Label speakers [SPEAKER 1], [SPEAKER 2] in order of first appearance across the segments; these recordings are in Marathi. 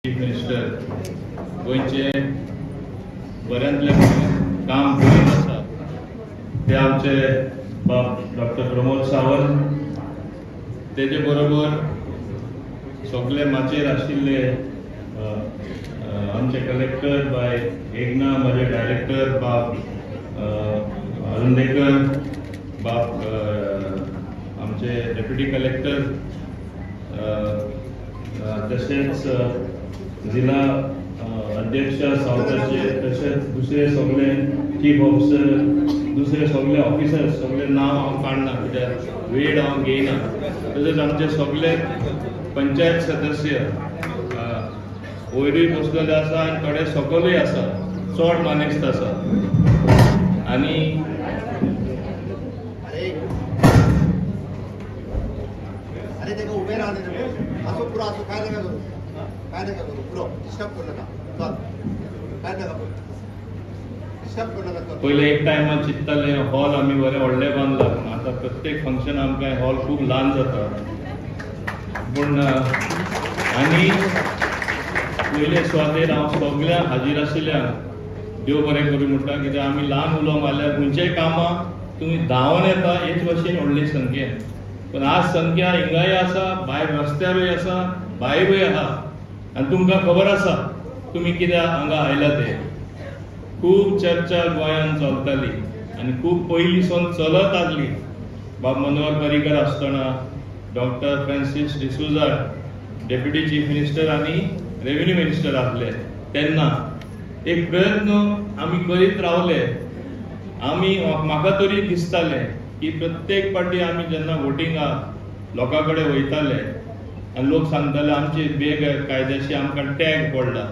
[SPEAKER 1] चीफ मिनिस्टर गोंयचे बऱ्यांतले काम करीत आसा ते आमचे बाब डॉक्टर प्रमोद सावंत, तेजे बरोबर सगळे माचेर आशिल्ले आमचे कलेक्टर बाय एकना, माझे डायरेक्टर बाब अरुंदेकर, बाब आमचे डेप्युटी कलेक्टर, तसेच जिल्हा अध्यक्ष सावताचे, तसेच दुसरे सगळे चीफ ऑफिसर, दुसरे सगळे ऑफिसर्स, सगळे नाव हांव काडना कित्याक वेळ हांव घेयना. तसेच आमचे सगळे पंचायत सदस्य वयरूय बसलेले आसा आनी थोडे सकयलूय आसा, चड मानेस्त आसा. आनी
[SPEAKER 2] उभे राहते असं पुरा असं काय नका करू, काय नका करू, पुढं डिस्टर्ब करू नका, चल काय नका करू, डिस्टर्ब करू नका.
[SPEAKER 1] पहिले एक टायमार चिंतताले हॉल आमी बरे व्हडले बांदला, पूण आतां प्रत्येक फंक्शन आमकां हॉल खूब ल्हान जाता. पूण आनी पयले सुवातेर हांव सगळ्यांक हाजीर आशिल्ल्यांक देव बरें करूं म्हणटा, कित्याक आमी ल्हान उलोवंक मारल्यार खंयचेय कामां तुमी धांवन येता हेच भशेन व्हडली संख्येन. पण आज संख्या हिंगाय आसा, भायर रस्त्यारूय आसा, भायरूय आहा. आनी तुमकां खबर आसा तुमी कित्याक हांगा आयला ते. खूब चर्चा गोंयांत चलताली आनी खूब पयलींसून चलत आसली. बाब मनोहर पर्रीकर आसतना doctor Francis D'Souza deputy chief minister आनी रेव्हेन्यू मिनिस्टर आसले तेन्ना एक प्रयत्न आमी करीत रावले. आमी म्हाका तरी दिसताले की प्रत्येक फावटी आमी जेन्ना वोटिंगाक लोकां कडेन वयताले आनी लोक सांगताले आमची बेकायदेशी आमकां टॅग पडला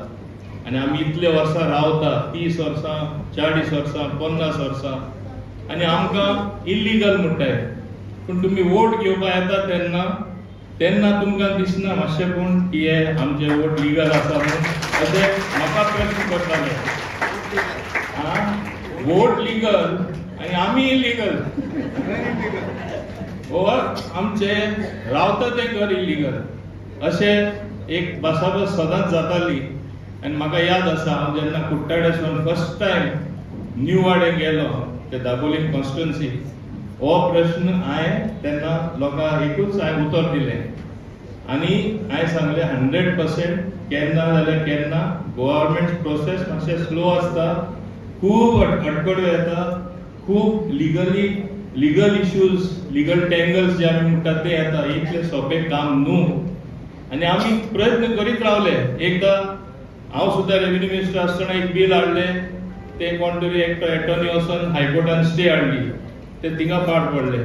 [SPEAKER 1] आनी आमी इतले वर्सां रावता, 30 वर्सां, 40 वर्सां, 50 वर्सां, आनी आमकां इल्लिगल म्हणटाय. पूण तुमी वोट घेवपाक येता तेन्ना तुमकां दिसना मातशें पूण की हे आमचे वोट लिगल आसा म्हणून अशें म्हाका प्रश्न पडटाले. वोट लिगल आनी आमी इल्लिगल, आमचे रावता ते घर इल्लिगल, अशें एक भासाभास सदांच जाताली. आनी म्हाका याद आसा हांव जेन्ना कुट्टाडेसून फर्स्ट टायम न्यू वाडे गेलो, ते दाबोलीम कॉन्स्टिट्युएन्सी, हो प्रश्न हांवें तेन्ना लोकांक एकूच हांवें उतर दिलें आनी हांवें सांगलें 100% केन्ना जाल्यार केन्ना गव्हर्मेंट प्रोसेस मातशें स्लो आसता, खूब अडखळ्यो येता, खूब लीगल इश्यूज, लीगल टँगल्स जे आमी म्हणटात ते येता, इतलें सोंपें काम न्हू. आनी आमी प्रयत्न करीत रावले. एकदां हांव सुद्दां रेव्हेन्यू मिनिस्टर आसतना एक बील हाडलें, ते कोण तरी एकटो एटॉर्नी वचून हायकोर्टान स्टे हाडली, ते थिंगा पाड पडले.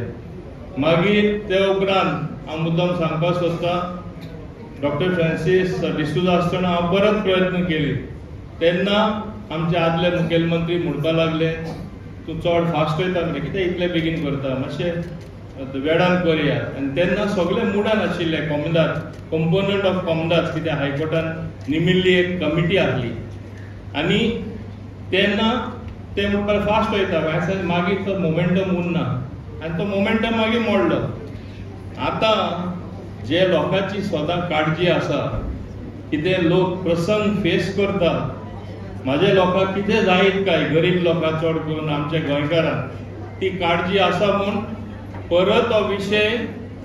[SPEAKER 1] मागीर ते उपरांत हांव मुद्दाम सांगपाक सोदतां, डॉक्टर फ्रांसीस डिसूजा आसतना हांव परत प्रयत्न केले. तेन्ना आमचे आदले मुखेलमंत्री म्हणपाक लागले तूं चड फास्ट वयता मरे, कित्याक इतले बेगीन करता, मातशें वेळान करया. आनी तेन्ना सगळे मुडान आशिल्ले कंपोनंट ऑफ कॉमदास, कित्याक हायकोर्टान निमिल्ली एक कमिटी आसली. आनी तेन्ना ते म्हणपाक फास्ट वयता, मागीर तो मोमेंटम उरना आनी तो मोमेंटम मागीर मोडलो. आतां जे लोकांची सदां काळजी आसा, कितें लोक प्रसंग फेस करता, म्हाजे लोकांक कितें जायत काय, गरीब लोकांक चड करून आमच्या गोंयकारांक ती काळजी आसा म्हूण परत हो विशय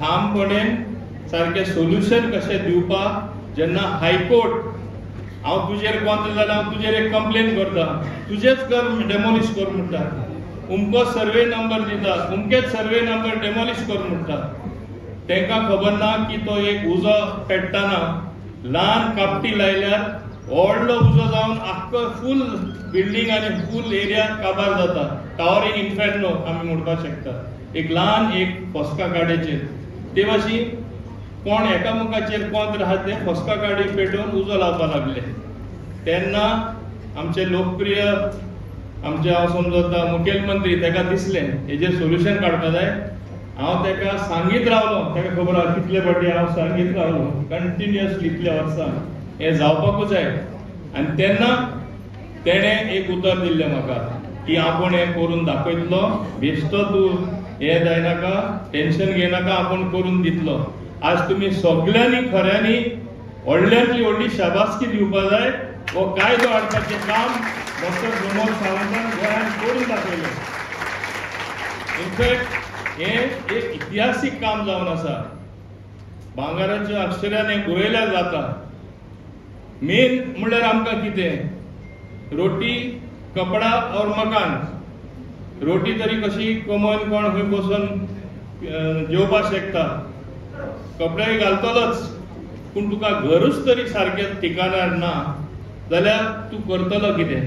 [SPEAKER 1] ठामपणेन सारकें सोल्युशन कशें दिवपाक. जेन्ना हायकोर्ट हांव तुजेर कोंत जाल्यार हांव तुजेर एक कंप्लेन करता, तुजेच घर डेमोलिश कर म्हणटा, उमको सर्वे नंबर दिता, उमकेच सर्वे नंबर डेमोलिश कर म्हणटा. तांकां खबर ना की तो एक उजो पेट्टाना ल्हान कापटी लायल्यार व्हडलो उजो जावन आख्खो फूल बिल्डींग आनी फूल एरिया काबार जाता. टावरिंग इन्फेर्नो आमी म्हणपाक शकता, एक ल्हान एक फोस्का गाडयेचेर. ते भाशेन कोण एकामेकाचेर कोंत आहा ते फोस्का गाडी पेटोवन उजो लावपाक लागले. तेन्ना आमचे लोकप्रिय आमचे हांव समजता मुखेलमंत्री, ताका दिसलें हेजेर सोल्युशन काडपा जाय. हांव ताका सांगीत रावलो, ताका खबर आहा कितले फावटी हांव सांगीत रावलो कंटिन्युअसली इतल्या वर्सां हें जावपाकूच जाय. आनी तेन्ना तेणें एक उतर दिल्लें म्हाका की आपूण हें करून दाखयतलो, बेश्तो तूं हें जायनाका, टेन्शन घेयनाका, आपूण करून दितलो. आज तुम्ही सगळ्यांनी खऱ्यांनी व्हडल्यांतली व्हडली शाबासकी दिवपाक जाय. हो कायदो हाडपाचें काम डॉक्टर प्रमोद सावंतान गोंयांत करून दाखयलें. इनफॅक्ट हें एक इतिहासीक काम जावन आसा. भांगाराच्या अक्षरान हें बरयल्यार जाता. मेन म्हणल्यार आमकां कितें, रोटी कपडा और मकान. रोटी तरी कशी कमोवन कोण खंय बसून जेवपाक शकता, कपडे घालतलोच, पूण तुका घरूच तरी सारकें ठिकाणार ना जाल्यार तूं करतलो कितें.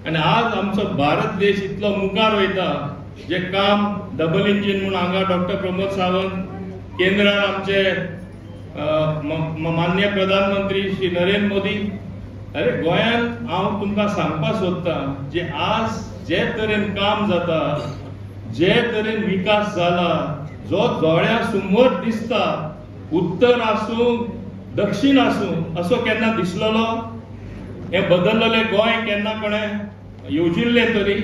[SPEAKER 1] आनी आज आमचो भारत देश इतलो मुखार वयता, जे काम डबल इंजीन म्हणून हांगा डॉक्टर प्रमोद सावंत, केंद्रान आमचे माननीय प्रधानमंत्री श्री नरेंद्र मोदी. अरे गोंयांत हांव तुमकां सांगपाक सोदतां, जे आज जे तरेन काम जाता, जे तरेन विकास जाला, जो दोळ्या समोर दिसता, उत्तर आसूं दक्षिण आसूं, असो केन्ना दिसलेलो? हे बदललेले गोंय केन्ना कोणें येवजिल्लें तरी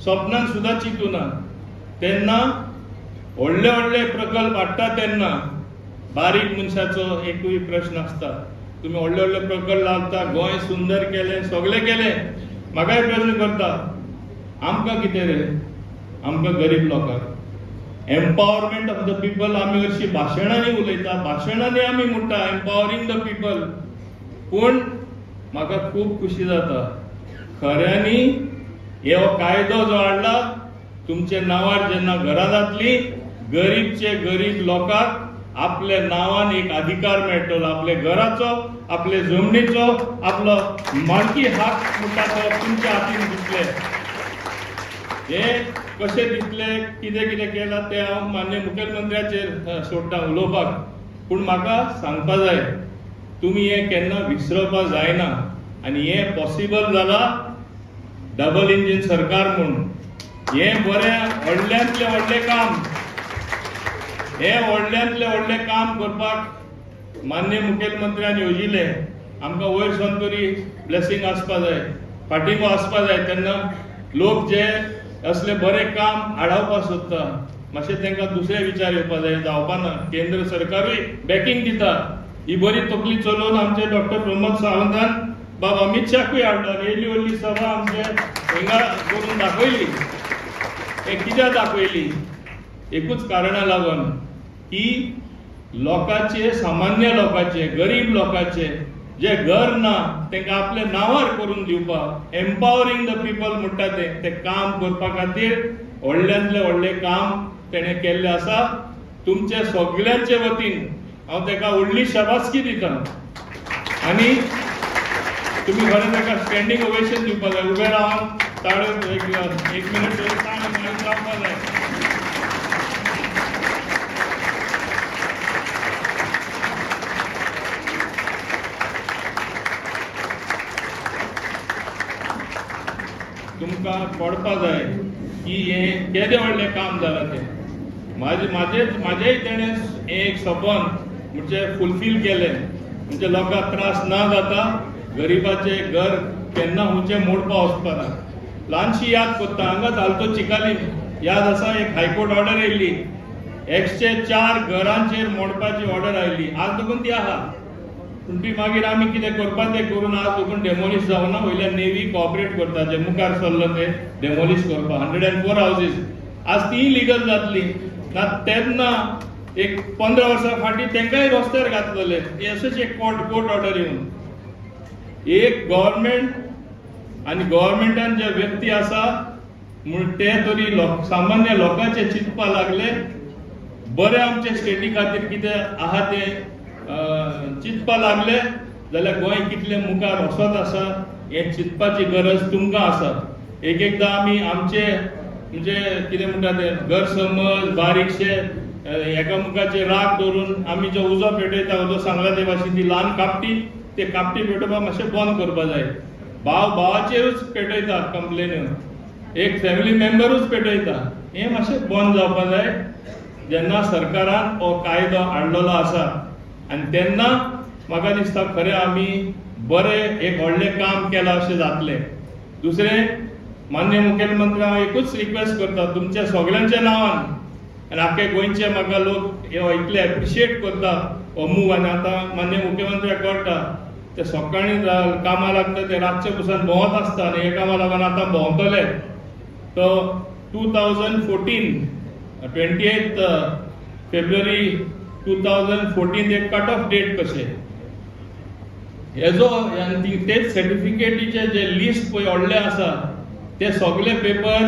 [SPEAKER 1] स्वप्नान सुद्दां चिंतूना. तेन्ना व्हडले व्हडले प्रकल्प हाडटा तेन्ना बारीक मनशाचो एकूय प्रश्न आसता. तुमी व्हडले व्हडले प्रकल्प लावता, गोंय सुंदर केलें, सगळें केलें. म्हाकाय प्रश्न करता, आमकां कितें रे? आमकां गरीब लोकांक एम्पावरमेंट ऑफ द पीपल आमी हरशीं भाशणांनी उलयता, भाशणांनी आमी म्हणटा एम्पावरींग द पीपल. पूण म्हाका खूब खुशी जाता खऱ्यांनी हो कायदो जो हाडला, तुमच्या नांवार जेन्ना घरां जातली, गरीबचे गरीब लोकांक आपल्या नांवान एक अधिकार मेळटलो, आपल्या घराचो, आपल्या जमनीचो, आपलो मालकी हक म्हणटा तो तुमच्या हातीन दितले. हे कशें दितले, कितें कितें केलां तें हांव मान्य मुखेलमंत्र्याचेर सोडटा उलोवपाक. पूण म्हाका सांगपाक जाय, तुमी हें केन्ना विसरपाक जायना. आनी हें पॉसिबल जालां डबल इंजीन सरकार म्हणून. हें बरें व्हडल्यांतलें व्हडलें काम, हें व्हडल्यांतलें व्हडलें काम करपाक मान्य मुखेलमंत्र्यान येवजिल्लें. आमकां वयर सावन तरी ब्लेसिंग आसपाक जाय, फाटिंबो आसपाक जाय. तेन्ना लोक जे असले बरें काम आडावपाक सोदता, मातशें तांकां दुसरे विचार येवपाक जाय. जावपाना. केंद्र सरकारूय बॅकिंग दिता. ही बरी तकली चलोवन आमचे डॉक्टर प्रमोद सावंतान बाब अमित शाहूय हाडलो. येयली व्हडली सभा आमचे हिंगा करून दाखयली. हे कित्याक दाखयली? एकूच कारणां लागून की लोकांचे, सामान्य लोकांचे, गरीब लोकांचे जे घर ना तांकां आपल्या नांवार करून दिवपाक, एम्पावरींग द पीपल म्हणटा ते काम करपा खातीर व्हडल्यांतलें व्हडलें काम तेणें केल्लें आसा. तुमचे सगळ्यांचे वतीन हांव ताका व्हडली शाबासकी दिता. आनी तुमी खरें ताका स्टँडींग ओवेशन दिवपाक जाय. उबे रावन ताळो एक मिनीट रावपाक जाय. तुमकां कळपाक जाय की हें केदें व्हडलें काम जालां तें. म्हाजेंय तेणें एक सपन म्हणजे फुलफील केलें. म्हणजे लोकांक त्रास ना जाता, गरीबाचे घर केन्ना हुंचे मोडपा वचपाना. ल्हानशी याद करता, हांगा धालतो चिकालीन याद आसा, एक हायकोर्ट ऑर्डर येयल्ली, 104 घरांचेर मोडपाची ऑर्डर आयिल्ली. आज देखून ती आहा. पूण ती मागीर आमी कितें करपा तें करून आज देखून डेमोलिश जावना. वयल्यान नेवी कॉपरेट करता, जे मुखार सरलो ते डेमोलिश करपा. 104 हावजीस आज ती लिगल जातली ना. तेन्ना एक 15 वर्सां फाटीं तांकांय रस्त्यार घातलेले. अशेंच एक कोर्ट ऑर्डर येवन एक गव्हर्मेंट आनी गव्हर्मेंटान जे व्यक्ती आसा म्हूण ते तरी सामान्य लोकांचे चिंतपा लागले. बरें आमचे स्टेटी खातीर कितें आहा तें चिंतपा लागले जाल्यार गोंय कितलें मुखार वचत आसा हें चिंतपाची गरज तुमकां आसा. एकदां आमी आमचे म्हणजे कितें म्हणटा तें गैरसमज, बारीकशे एकामेकाचे राग धरून आमी जो उजो पेटयता, उजो सांगला ते भाशेन ती ल्हान कापटी, ते कापटी पेटोवपाक मातशें बंद करपा जाय. भाव भावाचेरूच पेटयता कंप्लेन, एक फॅमिली मेंबरूच पेटयता, हें मातशें बंद जावपाक जाय. जेन्ना सरकारान हो कायदो हाडलेलो आसा आनी तेन्ना म्हाका दिसता खरें आमी बरें एक व्हडलें काम केलां अशें जातलें. दुसरें, मान्य मुखेलमंत्री हांव एकूच रिक्वेस्ट करता तुमच्या सगळ्यांच्या नांवान आनी आख्खे गोंयचे म्हाका लोक इतले एप्रिशिएट करता अमूक आनी आतां मान्य मुख्यमंत्र्याक कळटा ते सकाळी कामां लागता ते रातचे पसून भोंवत आसता आनी हे कामां लागून आतां भोंवतले. तो 2014 28 फेब्रुवारी 2014 एक कट ऑफ डेट कशें हेजो तेच सर्टिफिकेटीचे जे लिस्ट पळय व्हडले आसा ते सगळे पेपर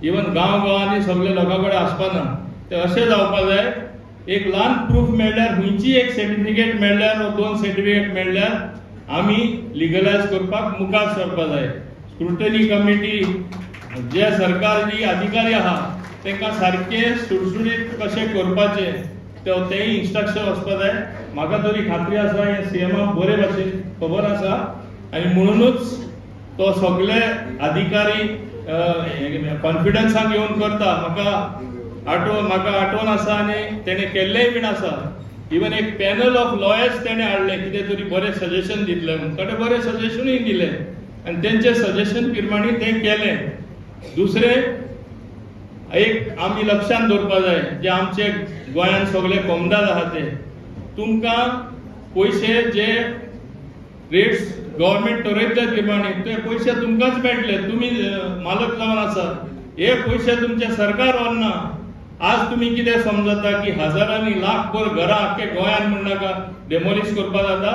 [SPEAKER 1] इवन गांवांनी सगळे लोकां कडेन आसपाना. ते अशें जावपाक जाय एक ल्हान प्रूफ मेळ्ळ्यार खंयची एक सर्टिफिकेट मेळ्ळ्यार वा 2 सर्टिफिकेट मेळ्ळ्यार आमी लिगलायज करपाक मुखार सरपाक जाय. स्क्रुटनी कमिटी जे सरकारी अधिकारी आहा तांकां सारके सुटसुटीत कशें करपाचे तेय इन्स्ट्रक्शन वचपाक जाय. म्हाका तरी खात्री आसा हे सीएमाक बरे भाशेन खबर आसा आनी म्हणूनच तो सगळे अधिकारी कॉन्फिडन्सान घेवन करता. म्हाका आठवण आसा आनी तेणे केल्लेय बीन आसा. इवन एक पॅनल ऑफ लॉयर्स तेणे हाडले कितें तरी बरें सजेशन दितले म्हणून ताणें बरें सजेशनूय दिलें आनी तेंचे सजेशन प्रमाणे तें केलें. दुसरें एक आमी लक्षांत दवरपाक जाय जे आमचे गोंयांत सगळे कोमदाद आहा ते तुमकां पयशे जे रेट्स गव्हर्मेंट ठरयता प्रमाणे ते पयशे तुमकांच मेळटले. तुमी मालक जावन आसा हे पयशे तुमचे सरकार व्हरना. आज तुमी कितें समजता की हजारांनी लाखभर घरां आख्खे गोंयांत म्हणनाका डेमोलिश करपाक जाता.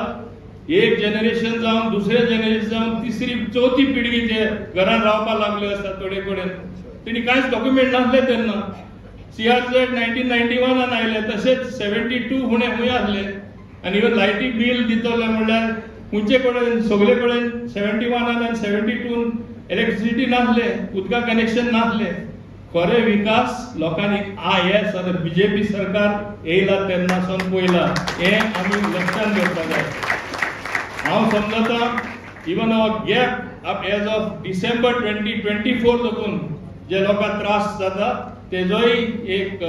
[SPEAKER 1] एक जनरेशन जावन दुसरे जनरेशन जावन तिसरी चवथी पिढी जे घरांत रावपाक लागल्यो आसता थोडे कडेन तेणी कांयच डॉक्युमेंट नासले तेन्ना. CRZ 1991 आयले तशेंच 72 हुंय आसले आनी इवन लायटी बील दितले म्हणल्यार खंयचे कडेन सगळे कडेन 71 आनी 72 इलेक्ट्रिसिटी नासले उदका कनेक्शन नासले. खरे विकास लोकांनी हे बीजेपी सरकार येयला तेन्नासून पयला हे आमी लक्षांत घेवपाक जाय. हांव समजता इवन हो गॅप एज ऑफ डिसेंबर 2024 देखून जे लोकांक त्रास जाता तेजोय एक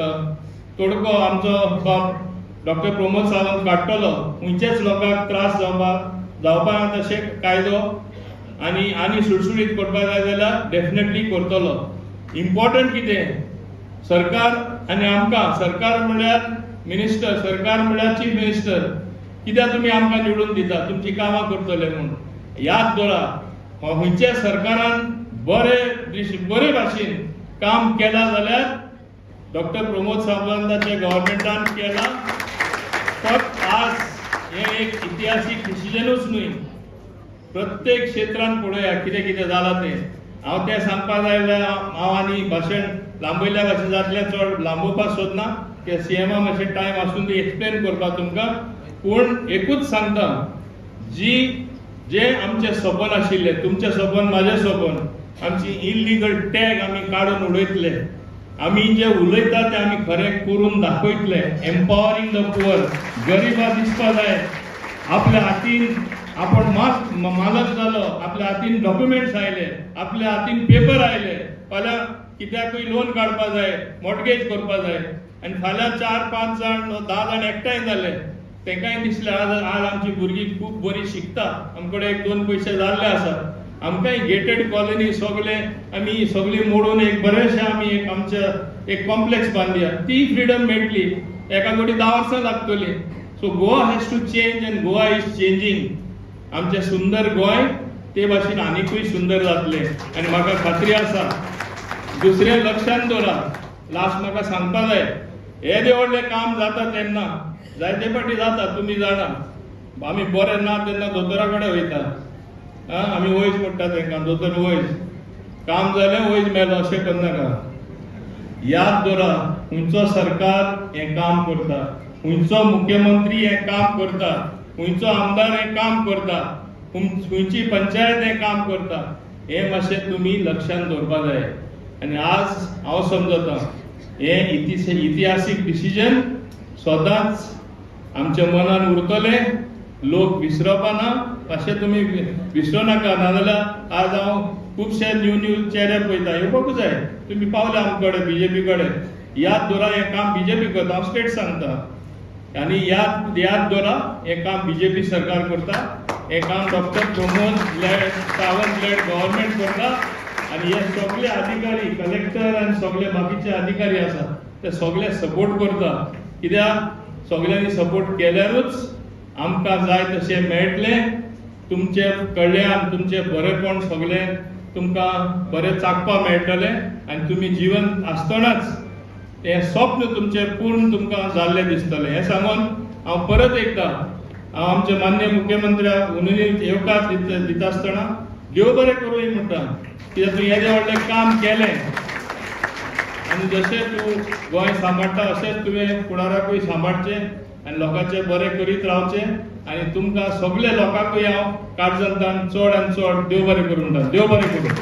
[SPEAKER 1] तोडको आमचो डॉक्टर प्रमोद सावंत काडटलो. खंयचेच लोकांक त्रास जावपाक तशें कायदो आनी सुटसुटीत करपाक जाय जाल्यार डेफिनेटली करतलो. इम्पॉर्टंट कितें सरकार आनी आमकां सरकार म्हळ्यार मिनिस्टर सरकार म्हळ्यार चीफ मिनिस्टर कित्याक तुमी आमकां निवडून दिता तुमची कामां करतले म्हणून. याद दवरा खंयच्या सरकारान बरे भाशेन काम केला जाल्यार डॉक्टर प्रमोद सावंताच्या गव्हर्मेंटान केला. फक्त आज हे एक इतिहासीक डिसिजनूच न्हय प्रत्येक क्षेत्रांत पळोवया कितें कितें जालां तें. हांव तें सांगपाक जाय हांव आनी भाशण लांबयल्या भाशेन जातलें चड लांबोवपाक सोदना ते सीएमा मातशें टायम आसून ती एक्सप्लेन करपाक तुमकां. पूण एकूच सांगता जे आमचे सपन आशिल्ले तुमचे सपन म्हाजें सपन आमची इल्लीगल टॅग आमी काडून उडयतले. आमी जे उलयता ते आमी खरें करून दाखयतले. एम्पावरींग द पुअर गरीबाक दिसपा जाय आपल्या हातीन आपण मालक जालो आपल्या हातीन डॉक्युमेंट्स आयले आपल्या हातीन पेपर आयले फाल्यां कित्याकूय लोन काडपाक जाय मॉर्टगेज करपाक जाय आनी फाल्यां 4-5 जाण 10 जाण एकठांय जाले तेंकाय दिसलें आज आमची भुरगीं खूब बरी शिकता आमचे कडेन 1-2 पयशे जाल्ले आसा आमकांय गेटेड कॉलनी सगळे आमी सगळी मोडून एक बरेशें आमी एक आमच्या एक कॉम्प्लेक्स बांदया ती फ्रीडम मेळटली एका कोटी 10 वर्सां लागतली. So Goa has to change and Goa is changing. आमचे सुंदर गोंय ते भाशेन आनीकूय सुंदर जातलें आनी म्हाका खात्री आसा. दुसरें लक्षांत दवरा लास्ट म्हाका सांगपा जाय हे व्हडलें काम जाता तेन्ना जायते फाटी जाता तुमी जाणा आमी बरे ना तेन्ना दोतोरा कडेन वयता आमी वयज म्हणटा तांकां दोतोर वयज काम जालें वयज मेलो अशें करनाका. याद दवरा खंयचो सरकार हें काम करता खंयचो मुख्यमंत्री हें काम करता खंयचो आमदार हें काम करता खंयची पंचायत हें काम करता हें मातशें तुमी लक्षांत दवरपाक जाय. आनी आज हांव समजता हें इतिहासीक डिसिजन सदांच आमच्या मनान उरतलें लोक विसरपाना अशें तुमी विसरूं नाका. नाजाल्यार आज हांव खुबशे न्यू चेहरे पळयता येवपाकूच जाय तुमी पावले आमचे कडेन बीजेपी कडेन. याद दवरा हें काम बीजेपी करता हांव स्ट्रेट सांगता आनी याद दवरा हें काम बीजेपी सरकार करता हें काम doctor Pramod Sawant led government करता आनी हे सगळे अधिकारी कलेक्टर आनी सगळे बाकीचे अधिकारी आसा ते सगळे सपोर्ट करता. कित्याक सगळ्यांनी सपोर्ट केल्यारूच आमकां जाय तशें मेळटले. तुमचे कल्याण, तुमचे बरेपण सगळें तुमकां बरें चाखपा मेळटलें आनी तुमी जिवन आसतनाच हें स्वप्न तुमचें पूर्ण तुमकां जाल्लें दिसतलें. हें सांगून हांव परत एकदां हांव आमचे माननीय मुख्यमंत्र्याक उर्वरित येवकार दिता आसतना देव बरें करूं म्हणटा, कित्याक तूं येदें व्हडलें काम केलें आनी जशें तूं गोंय सांबाळटा अशेंच तुवें फुडाराकूय सांबाळचें आनी लोकांचें बरें करीत रावचें. आनी तुमकां सगळ्या लोकांकूय हांव काळजांतल्यान चड आनी चड देव बरें करूं म्हणटा. देव बरें करूं.